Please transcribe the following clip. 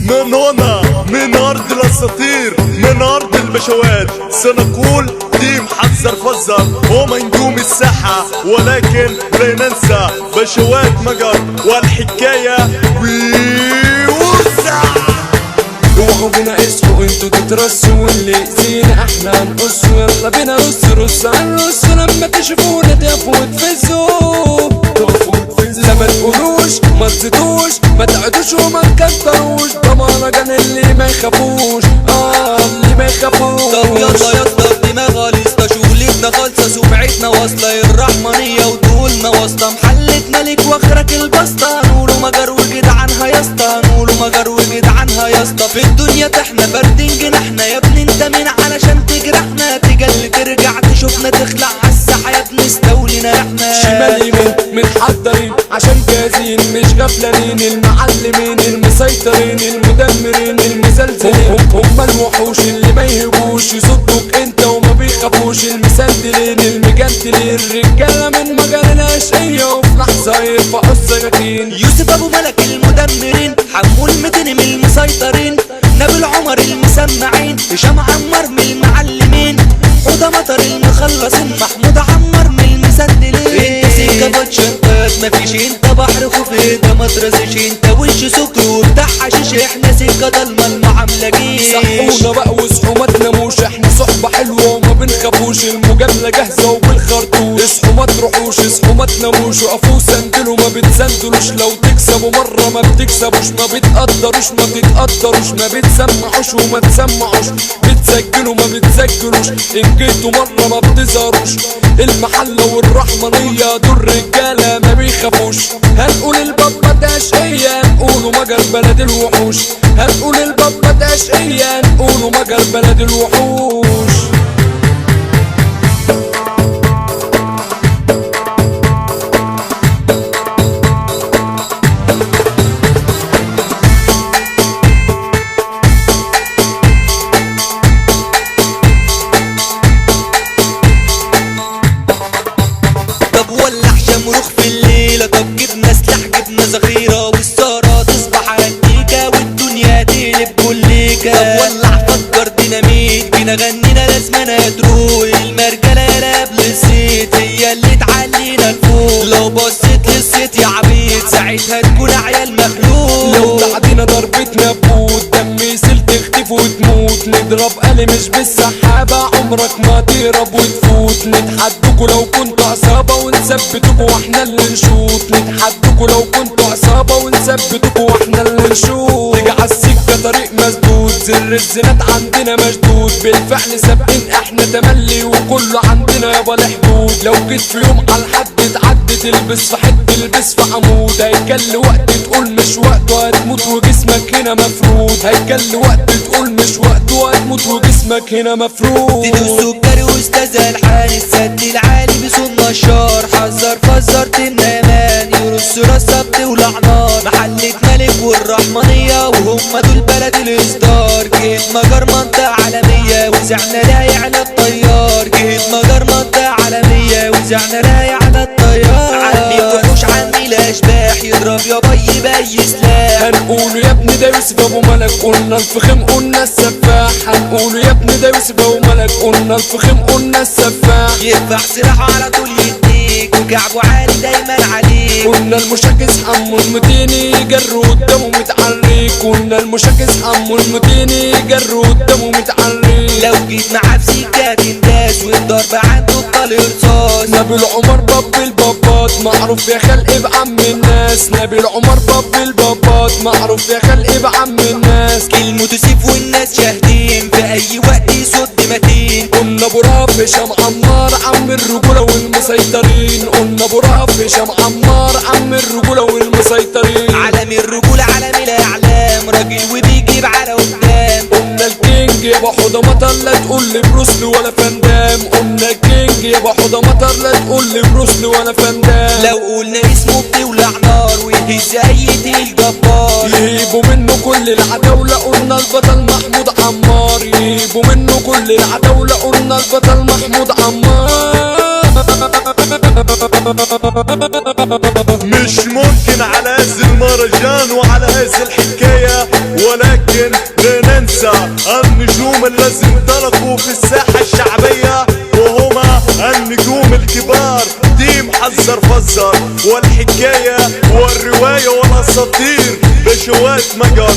من هنا من أرض الأساطير، من أرض البشوات سنقول تيم حذر فزر هو نجوم الساحة، ولكن لا ننسى بشوات مجر والحكاية ويوسع. اوعوا بينا اسفوا انتوا تترسوا، واللي يأذينا احنا هنقصوا. يلا بينا رص هنرص لما تشوفونا تقفوا وتفزوا. لا ما تقولوش ما تزيدوش ما تعدوش وما تكتروش، ده مهرجان اللي ما يخافوش اللي ما يخافوش. طب يلا يا اسطى الدماغ لسه شغلتنا خالصة، سمعتنا واصلة الرحمانية وطولنا واسطة. محلة ملك واخرك البسطة، نقولوا مجر وجدعنها يا اسطى، نقولوا مجر وجدعنها يا اسطى. في الدنيا احنا فاردين جناحنا، يا ابني انت مين علشان تجرحنا؟ تجل ترجع تشوفنا تخلع عالساحة يا ابني استولينا احنا. شمال يمين متحضرين عشان جاهزين مش غفلانين، المعلمين المسيطرين المدمرين المزلزلين. هم الوحوش اللي ما يهبوش يصدوك انت وما بيخافوش، المسندلين المجندلين الرجاله من مجال الاشقيه، وفي لحظه يرفعوا السكاكين. يوسف ابو ملك المدمرين، حمو المتنم المسيطرين، نبيل عمر المسمعين، هشام عمار من المعلمين، حوده مطر المخلصين، محمود عمار من المسندلين. انت سكه باتشنطات مفيش، انت بحر خوف ده ما ترزش، انت وش سكر وبتاع حشيش، احنا سكه ضلمه المعامله جيش. صحونا بقى واصحوا ما تناموش، احنا صحبه حلوه وما بنخافوش، المجامله جاهزه وبالخرطوش. اصحوا ما تروحوش اصحوا ما تناموش، وقفوا سندلوا ما بتسندلوش، لو تكسبوا مره ما بتكسبوش، ما بتقدروش ما بتتقدروش، ما بتسمعوش وما تسمعوش، بتسجلوا ما بتسجلوش، ان جيتوا مره ما بتظهروش. المحله والرحمانيه دول رجاله ما بيخافوش. هنقول البابا ده اشقيه، نقولوا مجر بلد الوحوش. هنقول البابا ده اشقيه، نقولوا مجر بلد الوحوش. طب ولع شمروخ في الليلة، طب جبنا سلاح جبنا ذخيرة، والسهرة تصبح انتيكا والدنيا تقلب كليكا. طب ولع فكر ديناميت بينا غنينا لازمنا تروق، المرجلة قبل الزيت هي اللي تعلينا لفوق. لو بصيت للزيت يا عبيد ساعتها تكون عيال مخلوق. لو تعدينا ضربتنا بوت دم يسيل تختفي وتموت، نضرب قلم مش بالسحابة عمرك ما تهرب وتفوت. نتحدوكوا لو كنتوا عصابة ونثبتوكوا واحنا اللي نشوط، نتحدوكوا لو كنتوا عصابة ونثبتوكوا واحنا اللي نشوط. تيجي عالسكة طريق مسدود، زر الزنات عندنا مشدود، بالفعل سابقين احنا تملي وكله عندنا يابا الحدود. لو جيت في يوم عالحد تعدي تلبس في حد تلبس في عمود، هيجل وقت تقول مش وقته هتموت وجسمك هنا مفروض. هيجل وقت تقول مش وقته هتموت وجسمك هنا مفروض. تدوس سكري واستاذ الحان السد العالي بصوت نشار، حذر فزرت النامان يرص رصه بتولع نار. محلة ملك والرحمانية وهم دول بلد الاصدار، جهة مجر منطقة عالمية وزعنا رايح على الطيار. جهة مجر منطقة عالمية وزعنا رايح على الطيار. عمي وحوش عمي الاشباح يضرب يا بي باي سلاح. هنقولوا يا ابني ده يوسف ابو ملك، قلنا الفخم قلنا السفاح. هنقولوا يا ابني ده يوسف ابو ملك، قلنا الفخم قلنا السفاح. يرفع سلاحه على طول يديك وكعبه عالي دايما عليك. قلنا المشاكس حمو المتيني جر قدامه متعريك، قلنا المشاكس حمو المتيني جر قدامه متعريك. لو جيت معاه في سكة تنداس والضرب عنده بطل رصاص. نبيل عمر باب البابات معروف يا خلق بعم الناس، نبيل عمر باب البابات معروف يا خلق بعم الناس. كلمته سيف والناس شاهدين في اي وقت يصد متين. قلنا ابو رهف هشام عمار عم الرجوله والمسيطرين، قلنا ابو رهف هشام عمار عم الرجوله والمسيطرين. عالمي الرجولة عالمي الاعلام، راجل وبيجيب على قدام. قلنا الكينج يابا حوده مطر لا تقول لي بروسلي ولا فندام، قلنا الكينج يابا حوده مطر لا تقول لي بروسلي ولا فندام. لو قلنا اسمه بتولع نار ويهز اي تقيل جبار. يهيبوا منه كل العتاولة قلنا البطل محمود عمار، يهيبوا منه كل العتاولة قلنا البطل محمود عمار. مش ممكن على المهرجان وعلى هذه الحكاية، ولكن لا ننسى النجوم الذين انطلقوا في الساحة الشعبية، وهما النجوم الكبار تيم حذر فزر، والحكاية والرواية والأساطير بشوات مجر.